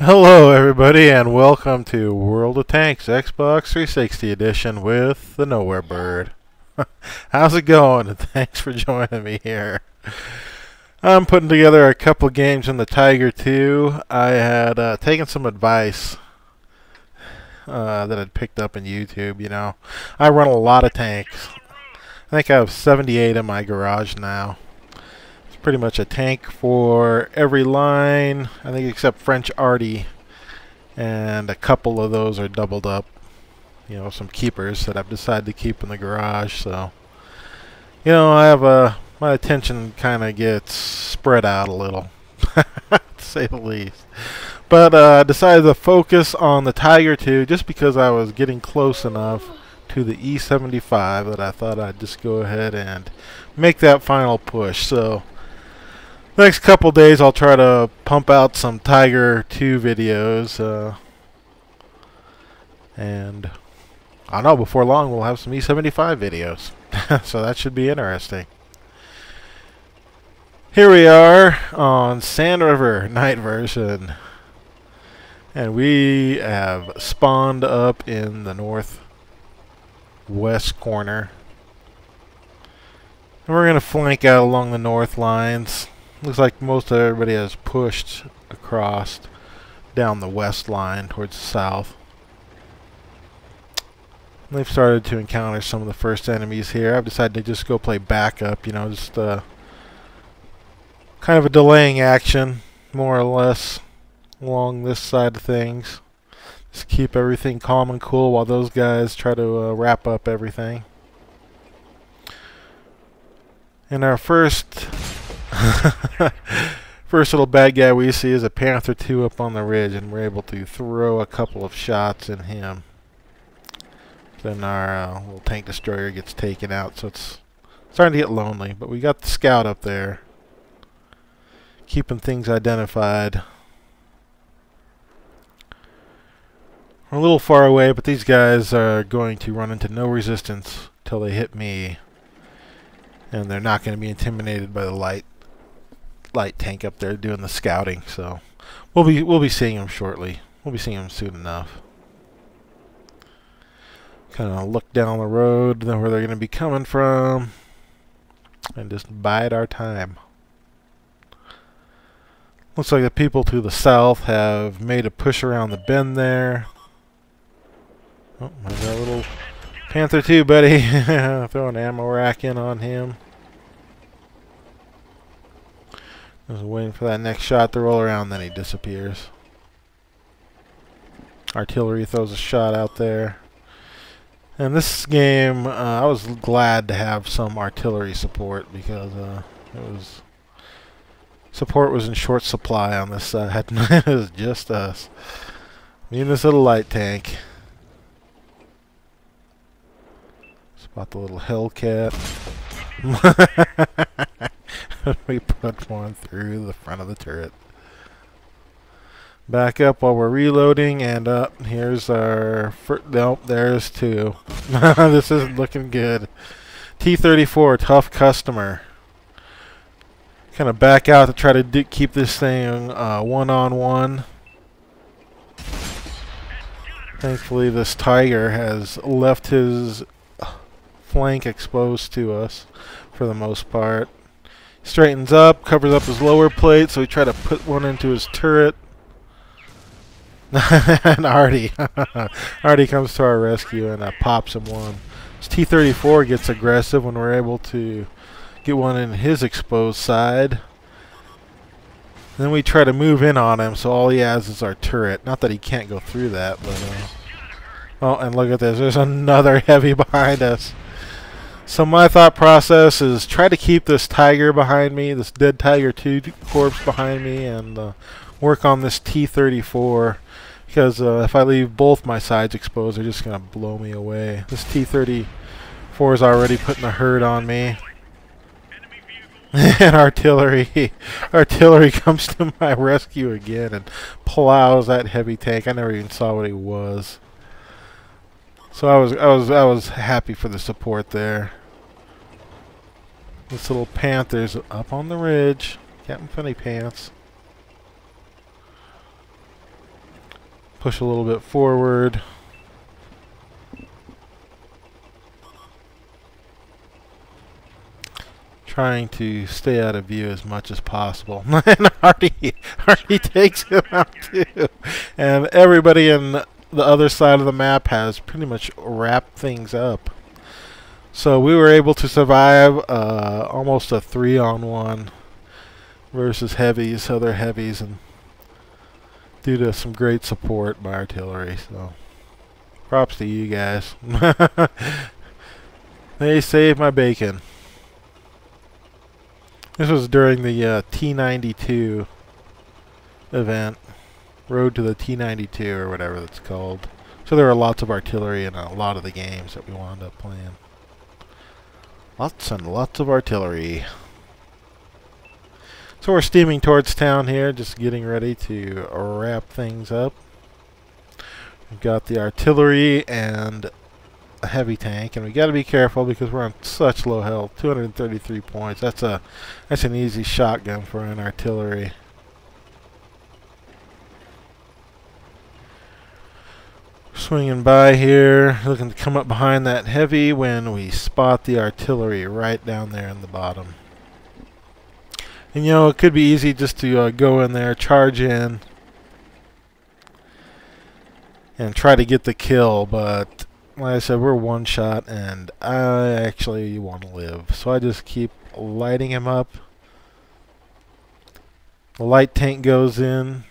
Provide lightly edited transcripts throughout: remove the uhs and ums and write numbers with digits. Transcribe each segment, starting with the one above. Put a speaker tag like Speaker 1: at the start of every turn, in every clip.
Speaker 1: Hello everybody and welcome to World of Tanks Xbox 360 edition with the Nowhere Bird. How's it going? Thanks for joining me here. I'm putting together a couple games in the Tiger 2. I had taken some advice that I'd picked up in YouTube. You know, I run a lot of tanks. I think I have 78 in my garage now. Pretty much a tank for every line, I think, except French Arty, and a couple of those are doubled up. You know, some keepers that I've decided to keep in the garage. So, you know, I have my attention kind of gets spread out a little, to say the least. But I decided to focus on the Tiger 2 just because I was getting close enough to the E75 that I thought I'd just go ahead and make that final push. So next couple days I'll try to pump out some Tiger 2 videos, and I don't know, before long we'll have some E75 videos. So that should be interesting. Here we are on Sand River night version, and we have spawned up in the northwest corner, and we're going to flank out along the north lines. Looks like most of everybody has pushed across down the west line towards the south. They've started to encounter some of the first enemies here. I've decided to just go play backup, you know, just kind of a delaying action, more or less, along this side of things. Just keep everything calm and cool while those guys try to wrap up everything. And our first little bad guy we see is a Panther 2 up on the ridge, and we're able to throw a couple of shots in him. Then our little tank destroyer gets taken out, so it's starting to get lonely. But we got the scout up there, keeping things identified. We're a little far away, but these guys are going to run into no resistance till they hit me, and they're not going to be intimidated by the light tank up there doing the scouting. So we'll be seeing them shortly. We'll be seeing them soon enough. Kind of look down the road, know where they're going to be coming from, and just bide our time. Looks like the people to the south have made a push around the bend there. Oh, there's our little Panther 2 buddy. Throw an ammo rack in on him. Just waiting for that next shot to roll around, then he disappears. Artillery throws a shot out there. And this game, I was glad to have some artillery support, because support was in short supply on this side. It was just us. Me and this little light tank. Spot the little Hellcat. We put one through the front of the turret. Back up while we're reloading, and here's our nope, there's two. This isn't looking good. T-34, tough customer. Kind of back out to try to keep this thing one-on-one. Thankfully, this Tiger has left his flank exposed to us for the most part. Straightens up, covers up his lower plate, so we try to put one into his turret. And Arty comes to our rescue and pops him one. This T-34 gets aggressive when we're able to get one in his exposed side. Then we try to move in on him, so all he has is our turret. Not that he can't go through that, but oh, and look at this. There's another heavy behind us. So my thought process is try to keep this Tiger behind me, this dead Tiger 2 corpse behind me, and work on this T-34, because if I leave both my sides exposed, they're just going to blow me away. This T-34 is already putting a hurt on me. And artillery comes to my rescue again and plows that heavy tank. I never even saw what he was. So I was happy for the support there. This little Panther's up on the ridge. Captain Funny Pants. Push a little bit forward. Trying to stay out of view as much as possible. And Hardy takes him out too. And everybody in the other side of the map has pretty much wrapped things up. So we were able to survive almost a 3-on-1 versus heavies, other heavies, and due to some great support by artillery. So props to you guys. They saved my bacon. This was during the T-92 event. Road to the T-92 or whatever that's called. So there were lots of artillery in a lot of the games that we wound up playing. Lots and lots of artillery. So we're steaming towards town here, just getting ready to wrap things up. We've got the artillery and a heavy tank, and we got to be careful because we're on such low health. 233 points. That's an easy shotgun for an artillery. Swinging by here, looking to come up behind that heavy when we spot the artillery right down there in the bottom. And you know, it could be easy just to go in there, charge in, and try to get the kill, but like I said, we're one shot, and I actually want to live. So I just keep lighting him up. The light tank goes in.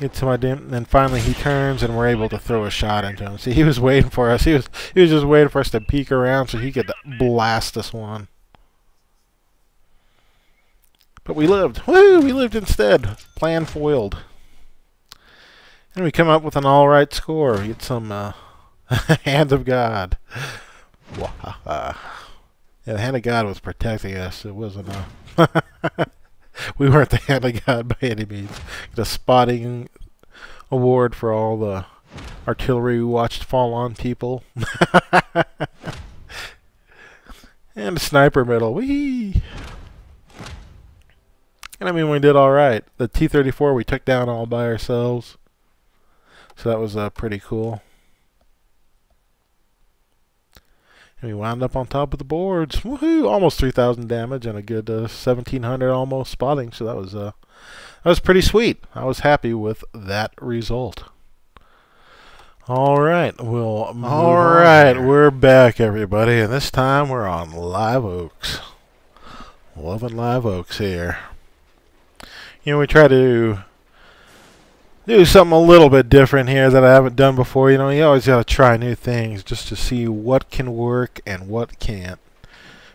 Speaker 1: Get to my dim, and then finally he turns, and we're able to throw a shot into him. See, he was waiting for us. He was just waiting for us to peek around so he could blast us one. But we lived. Woo! We lived instead. Plan foiled. And we come up with an alright score. We get some Hand of God. Yeah, the Hand of God was protecting us. It wasn't we weren't the Hand of God by any means. The spotting award for all the artillery we watched fall on people. And a sniper medal. Whee! And I mean, we did alright. The T-34 we took down all by ourselves. So that was pretty cool. And we wound up on top of the boards. Woohoo! Almost 3,000 damage and a good 1,700 almost spotting. So that was pretty sweet. I was happy with that result. All right, we're back, everybody, and this time we're on Live Oaks. Loving Live Oaks here. You know, we try to do something a little bit different here that I haven't done before. You know, you always got to try new things just to see what can work and what can't.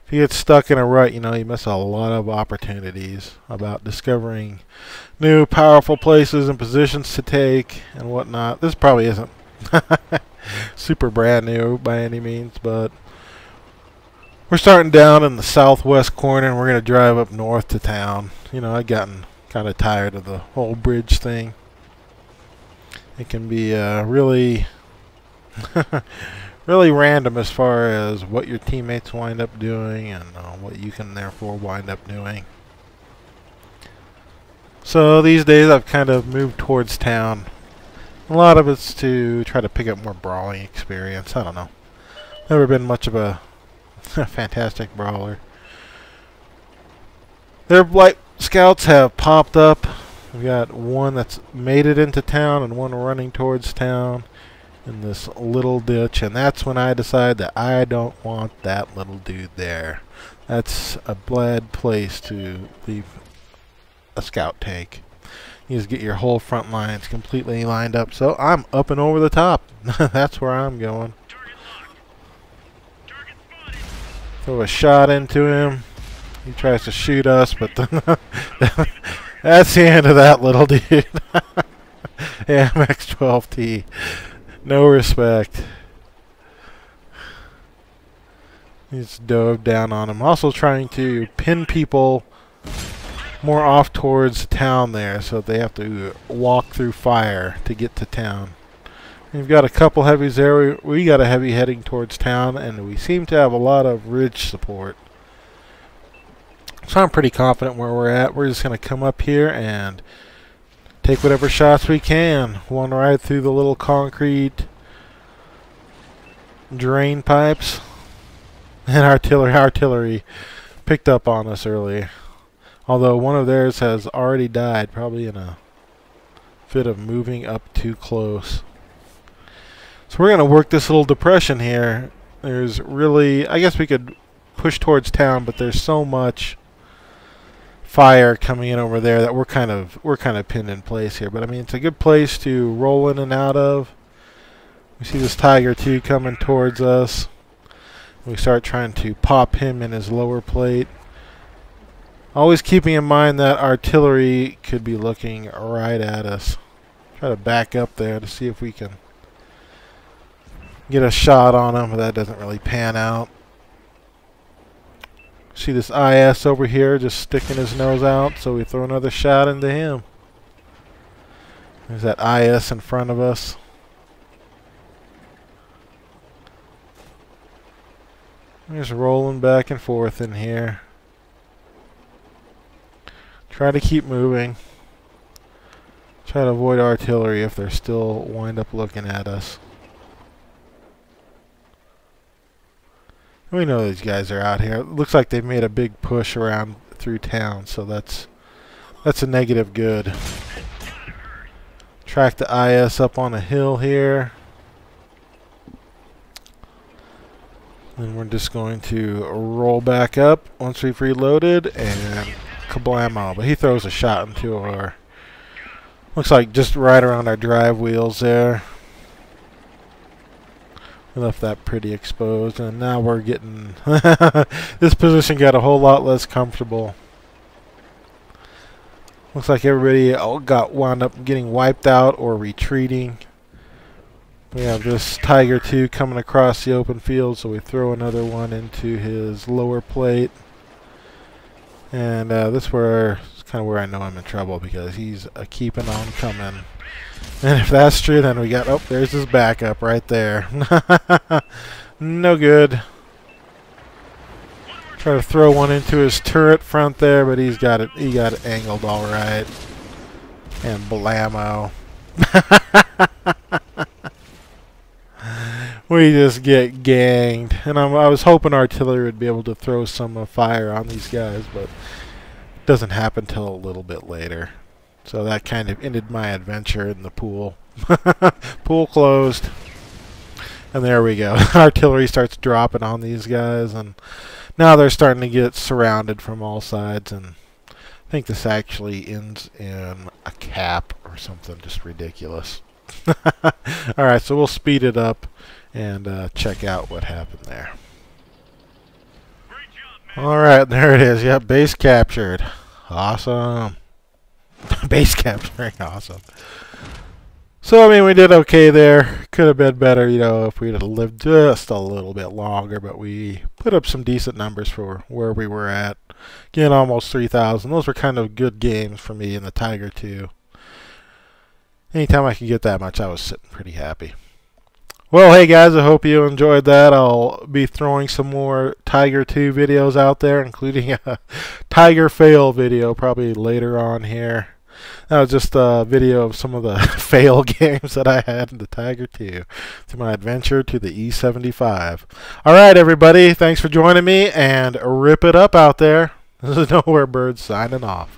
Speaker 1: If you get stuck in a rut, you know, you miss a lot of opportunities about discovering new powerful places and positions to take and whatnot. This probably isn't super brand new by any means, but we're starting down in the southwest corner and we're going to drive up north to town. You know, I've gotten kind of tired of the whole bridge thing. It can be really really random as far as what your teammates wind up doing and what you can therefore wind up doing. So these days I've kind of moved towards town. A lot of it's to try to pick up more brawling experience. I don't know. Never been much of a fantastic brawler. Their Blight Scouts have popped up. We got one that's made it into town and one running towards town in this little ditch, and that's when I decide that I don't want that little dude there. That's a bad place to leave a scout tank. You just get your whole front lines completely lined up. So I'm up and over the top. That's where I'm going. Throw a shot into him. He tries to shoot us, but that's the end of that little dude. Yeah, MX-12T. No respect. He's dove down on him. Also trying to pin people more off towards town there, so they have to walk through fire to get to town. We've got a couple heavies there. We got a heavy heading towards town, and we seem to have a lot of ridge support. So I'm pretty confident where we're at. We're just going to come up here and take whatever shots we can. One right through the little concrete drain pipes. And artillery picked up on us early. Although one of theirs has already died, probably in a fit of moving up too close. So we're going to work this little depression here. There's really, I guess we could push towards town, but there's so much fire coming in over there that we're kind of pinned in place here. But I mean, it's a good place to roll in and out of. We see this Tiger 2 coming towards us. We start trying to pop him in his lower plate. Always keeping in mind that artillery could be looking right at us. Try to back up there to see if we can get a shot on him, but that doesn't really pan out. See this IS over here just sticking his nose out, so we throw another shot into him. There's that IS in front of us. Just rolling back and forth in here. Try to keep moving. Try to avoid artillery if they're still wind up looking at us. We know these guys are out here. It looks like they've made a big push around through town, so that's a negative good. Track the IS up on a hill here. And we're just going to roll back up once we've reloaded and kablamo. But he throws a shot into our, looks like just right around our drive wheels there. We left that pretty exposed, and now we're getting this position got a whole lot less comfortable. Looks like everybody wound up getting wiped out or retreating. We have this Tiger 2 coming across the open field, so we throw another one into his lower plate. And this is kind of where I know I'm in trouble, because he's keeping on coming. And if that's true, then we got, oh, there's his backup right there. No good. Try to throw one into his turret front there, but he got it angled all right. And blammo. We just get ganged. And I was hoping artillery would be able to throw some fire on these guys, but it doesn't happen till a little bit later. So that kind of ended my adventure in the pool. Pool closed. And there we go. Artillery starts dropping on these guys, and now they're starting to get surrounded from all sides, and I think this actually ends in a cap or something just ridiculous. Alright, so we'll speed it up and check out what happened there. Alright, there it is. Yep, base captured. Awesome. Base capturing, awesome. So, I mean, we did okay there. Could have been better, you know, if we'd have lived just a little bit longer, but we put up some decent numbers for where we were at. Again, almost 3,000. Those were kind of good games for me in the Tiger 2. Anytime I could get that much, I was sitting pretty happy. Well, hey guys, I hope you enjoyed that. I'll be throwing some more Tiger 2 videos out there, including a Tiger fail video probably later on here. That was just a video of some of the fail games that I had in the Tiger 2 through my adventure to the E75. Alright everybody, thanks for joining me, and rip it up out there. This is Nowhere Bird signing off.